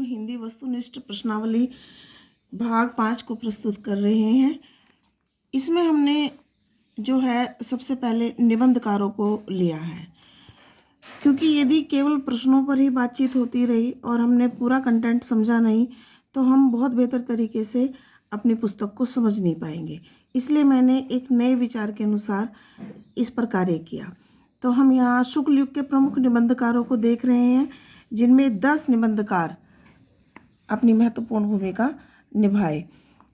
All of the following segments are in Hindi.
हिंदी वस्तुनिष्ठ प्रश्नावली भाग 5 को प्रस्तुत कर रहे हैं। इसमें हमने जो है सबसे पहले निबंधकारों को लिया है, क्योंकि यदि केवल प्रश्नों पर ही बातचीत होती रही और हमने पूरा कंटेंट समझा नहीं तो हम बहुत बेहतर तरीके से अपनी पुस्तक को समझ नहीं पाएंगे। इसलिए मैंने एक नए विचार के अनुसार इस पर कार्य किया। तो हम यहाँ शुक्ल युग के प्रमुख निबंधकारों को देख रहे हैं, जिनमें 10 निबंधकार अपनी महत्वपूर्ण भूमिका निभाए।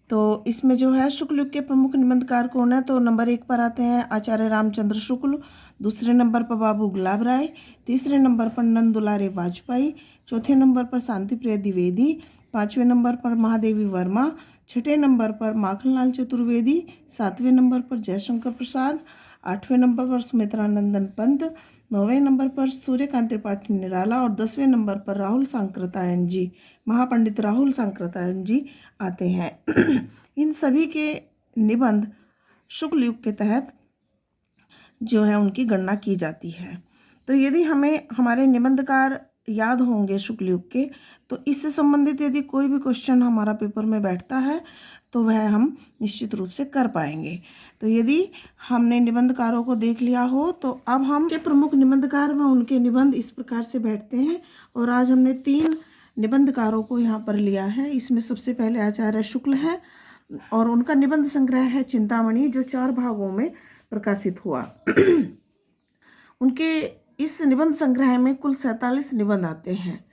तो इसमें जो है शुक्ल युग के प्रमुख निबंधकार कौन है, तो नंबर 1 पर आते हैं आचार्य रामचंद्र शुक्ल, दूसरे नंबर पर बाबू गुलाब राय, तीसरे नंबर पर नंद दुलारे वाजपेयी, चौथे नंबर पर शांति प्रिय द्विवेदी, पाँचवें नंबर पर महादेवी वर्मा, छठे नंबर पर माखनलाल चतुर्वेदी, सातवें नंबर पर जयशंकर प्रसाद, आठवें नंबर पर सुमित्रा नंदन पंत, नौवें नंबर पर सूर्यकांत त्रिपाठी निराला और 10वें नंबर पर राहुल सांकृत्यायन जी, महापंडित राहुल सांकृत्यायन जी आते हैं। इन सभी के निबंध शुक्ल युग के तहत जो है उनकी गणना की जाती है। तो यदि हमें हमारे निबंधकार याद होंगे शुक्ल युग के, तो इससे संबंधित यदि कोई भी क्वेश्चन हमारा पेपर में बैठता है तो वह हम निश्चित रूप से कर पाएंगे। तो यदि हमने निबंधकारों को देख लिया हो तो अब हम के प्रमुख निबंधकार व उनके निबंध इस प्रकार से बैठते हैं। और आज हमने 3 निबंधकारों को यहाँ पर लिया है। इसमें सबसे पहले आचार्य शुक्ल है और उनका निबंध संग्रह है चिंतामणि, जो 4 भागों में प्रकाशित हुआ। उनके इस निबंध संग्रह में कुल 47 निबंध आते हैं,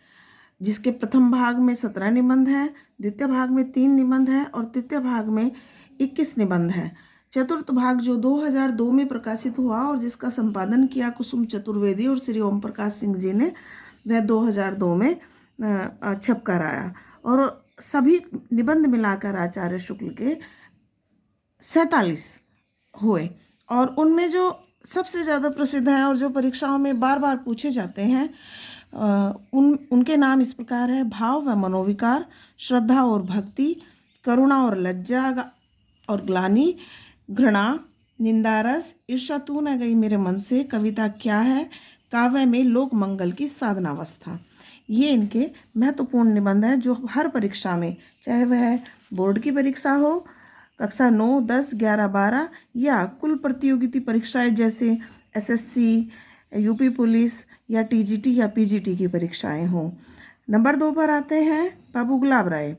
जिसके प्रथम भाग में 17 निबंध हैं, द्वितीय भाग में 3 निबंध हैं और तृतीय भाग में 21 निबंध हैं। चतुर्थ भाग जो 2002 में प्रकाशित हुआ और जिसका संपादन किया कुसुम चतुर्वेदी और श्री ओम प्रकाश सिंह जी ने, वह 2002 में छप कर आया। और सभी निबंध मिलाकर आचार्य शुक्ल के 47 हुए। और उनमें जो सबसे ज़्यादा प्रसिद्ध हैं और जो परीक्षाओं में बार बार पूछे जाते हैं, उनके नाम इस प्रकार है: भाव व मनोविकार, श्रद्धा और भक्ति, करुणा और लज्जा और ग्लानि, घृणा, निंदारस, ईर्ष्या तू न गई मेरे मन से, कविता क्या है, काव्य में लोक मंगल की साधनावस्था। ये इनके महत्वपूर्ण निबंध हैं जो हर परीक्षा में, चाहे वह बोर्ड की परीक्षा हो, कक्षा 9, 10, 11, 12 या कुल प्रतियोगिता परीक्षाएं जैसे एसएससी, यूपी पुलिस या टीजीटी या पीजीटी की परीक्षाएं हों। नंबर 2 पर आते हैं बाबू गुलाब राय।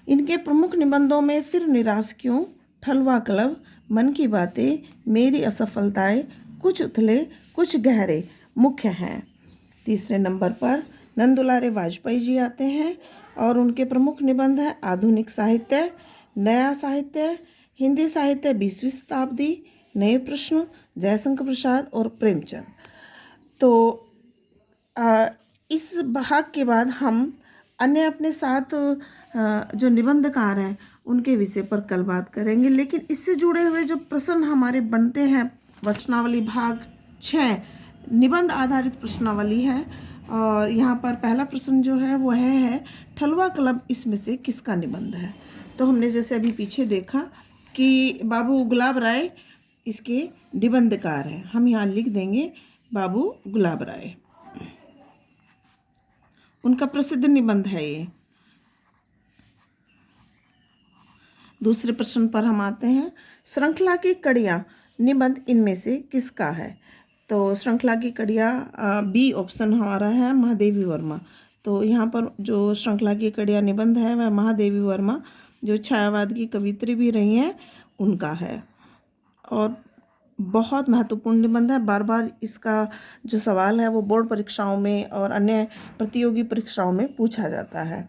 इनके प्रमुख निबंधों में फिर निराश क्यों, ठलवा क्लब, मन की बातें, मेरी असफलताएं, कुछ उथले कुछ गहरे मुख्य हैं। तीसरे नंबर पर नंद दुलारे वाजपेयी जी आते हैं और उनके प्रमुख निबंध हैं आधुनिक साहित्य, नया साहित्य, हिंदी साहित्य 20वीं शताब्दी, नए प्रश्न, जयशंकर प्रसाद और प्रेमचंद। तो इस भाग के बाद हम अन्य अपने साथ जो निबंधकार हैं उनके विषय पर कल बात करेंगे। लेकिन इससे जुड़े हुए जो प्रश्न हमारे बनते हैं, प्रश्नावली भाग 6 निबंध आधारित प्रश्नावली है। और यहाँ पर पहला प्रश्न जो है वह है ठलवा क्लब इसमें से किसका निबंध है। तो हमने जैसे अभी पीछे देखा कि बाबू गुलाब राय इसके निबंधकार हैं। हम यहाँ लिख देंगे बाबू गुलाब राय, उनका प्रसिद्ध निबंध है ये। दूसरे प्रश्न पर हम आते हैं, श्रृंखला की कड़ियाँ निबंध इनमें से किसका है। तो श्रृंखला की कड़ियाँ बी ऑप्शन हमारा है महादेवी वर्मा। तो यहाँ पर जो श्रृंखला की कड़ियाँ निबंध है वह महादेवी वर्मा, जो छायावाद की कवियत्री भी रही हैं, उनका है। और बहुत महत्वपूर्ण निबंध है। बार बार इसका जो सवाल है वो बोर्ड परीक्षाओं में और अन्य प्रतियोगी परीक्षाओं में पूछा जाता है।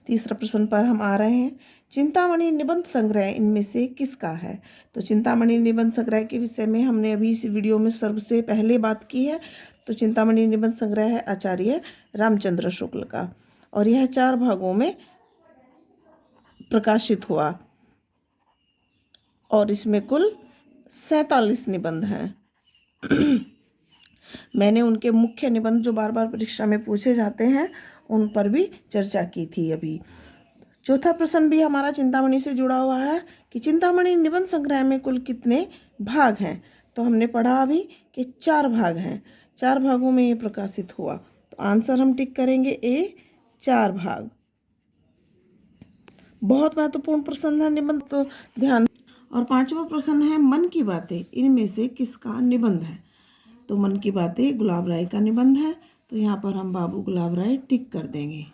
तीसरा प्रश्न पर हम आ रहे हैं, चिंतामणि निबंध संग्रह इनमें से किसका है। तो चिंतामणि निबंध संग्रह के विषय में हमने अभी इस वीडियो में सबसे पहले बात की है। तो चिंतामणि निबंध संग्रह है आचार्य रामचंद्र शुक्ल का और यह 4 भागों में प्रकाशित हुआ और इसमें कुल 47 निबंध हैं। मैंने उनके मुख्य निबंध जो बार बार परीक्षा में पूछे जाते हैं उन पर भी चर्चा की थी अभी। चौथा प्रश्न भी हमारा चिंतामणि से जुड़ा हुआ है कि चिंतामणि निबंध संग्रह में कुल कितने भाग हैं। तो हमने पढ़ा अभी कि 4 भाग हैं, 4 भागों में ये प्रकाशित हुआ। तो आंसर हम टिक करेंगे ए, 4 भाग। बहुत महत्वपूर्ण प्रश्न है निबंध, तो ध्यान। और 5वां प्रश्न है मन की बातें इनमें से किसका निबंध है? तो मन की बातें गुलाब राय का निबंध है, तो यहाँ पर हम बाबू गुलाब राय टिक कर देंगे।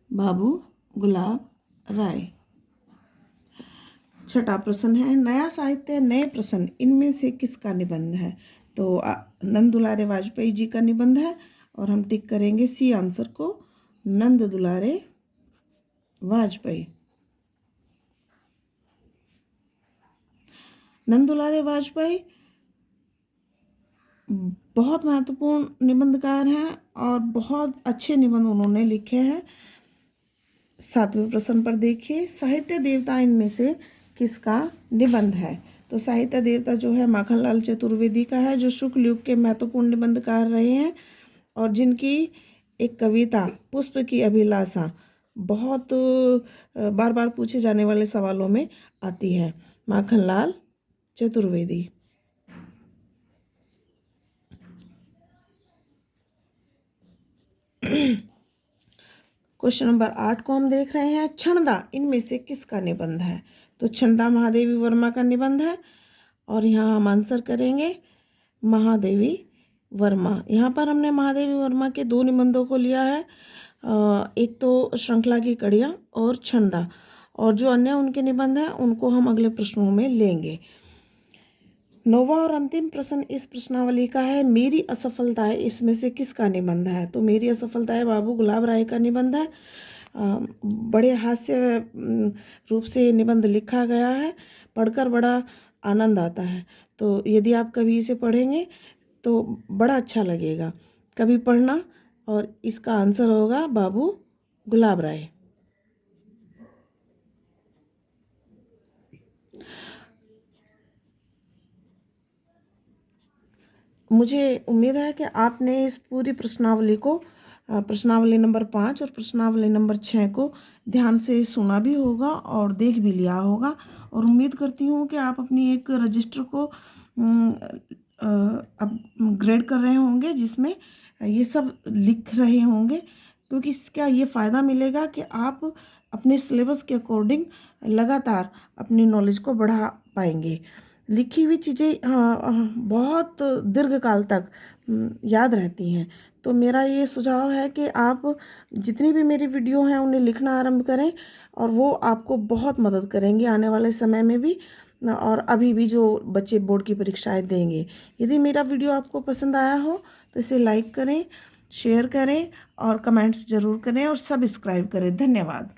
बाबू गुलाब राय। 6वां प्रश्न है नया साहित्य नए प्रश्न इनमें से किसका निबंध है? तो नंद दुलारे वाजपेयी जी का निबंध है, और हम टिक करेंगे सी आंसर को, नंद दुलारे वाजपेयी। नंद दुलारे वाजपेयी बहुत महत्वपूर्ण निबंधकार हैं और बहुत अच्छे निबंध उन्होंने लिखे हैं। 7वें प्रश्न पर देखिए साहित्य देवता इनमें से किसका निबंध है? तो साहित्य देवता जो है माखनलाल चतुर्वेदी का है, जो शुक्ल युग के महत्वपूर्ण निबंधकार रहे हैं और जिनकी एक कविता पुष्प की अभिलाषा बहुत बार बार पूछे जाने वाले सवालों में आती है। माखनलाल चतुर्वेदी। क्वेश्चन नंबर 8 को हम देख रहे हैं क्षणदा इनमें से किसका निबंध है? तो क्षणदा महादेवी वर्मा का निबंध है, और यहाँ हम आंसर करेंगे महादेवी वर्मा। यहाँ पर हमने महादेवी वर्मा के 2 निबंधों को लिया है, एक तो श्रृंखला की कड़ियाँ और क्षणदा, और जो अन्य उनके निबंध हैं उनको हम अगले प्रश्नों में लेंगे। 9वां और अंतिम प्रश्न इस प्रश्नावली का है मेरी असफलताएं इसमें से किसका निबंध है? तो मेरी असफलताएं बाबू गुलाब राय का निबंध है। बड़े हास्य रूप से निबंध लिखा गया है, पढ़कर बड़ा आनंद आता है। तो यदि आप कभी इसे पढ़ेंगे तो बड़ा अच्छा लगेगा, कभी पढ़ना। और इसका आंसर होगा बाबू गुलाब राय। मुझे उम्मीद है कि आपने इस पूरी प्रश्नावली को, प्रश्नावली नंबर 5 और प्रश्नावली नंबर 6 को ध्यान से सुना भी होगा और देख भी लिया होगा, और उम्मीद करती हूँ कि आप अपनी एक रजिस्टर को अपग्रेड कर रहे होंगे जिसमें ये सब लिख रहे होंगे, क्योंकि इसका ये फ़ायदा मिलेगा कि आप अपने सिलेबस के अकॉर्डिंग लगातार अपनी नॉलेज को बढ़ा पाएंगे। लिखी हुई चीज़ें बहुत दीर्घकाल तक याद रहती हैं। तो मेरा ये सुझाव है कि आप जितनी भी मेरी वीडियो हैं उन्हें लिखना आरंभ करें, और वो आपको बहुत मदद करेंगे आने वाले समय में भी, और अभी भी जो बच्चे बोर्ड की परीक्षाएं देंगे। यदि मेरा वीडियो आपको पसंद आया हो तो इसे लाइक करें, शेयर करें और कमेंट्स ज़रूर करें और सब्सक्राइब करें। धन्यवाद।